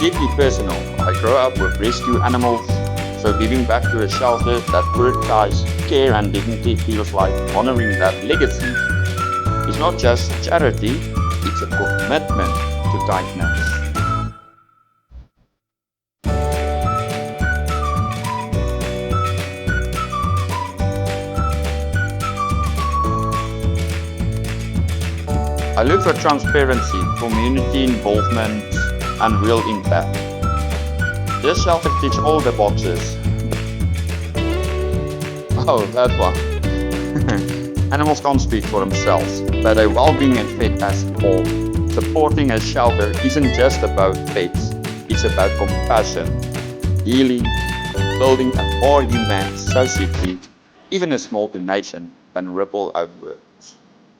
deeply personal. I grew up with rescue animals, so giving back to a shelter that prioritizes care and dignity feels like honoring that legacy. It's not just charity, it's a commitment to kindness. I look for transparency, community involvement, and real impact. This shelter ticks all the boxes. Oh, that one. Animals can't speak for themselves, but their well-being affects us all. Supporting a shelter isn't just about pets, it's about compassion, healing, building a more human society. Even a small donation can ripple outwards.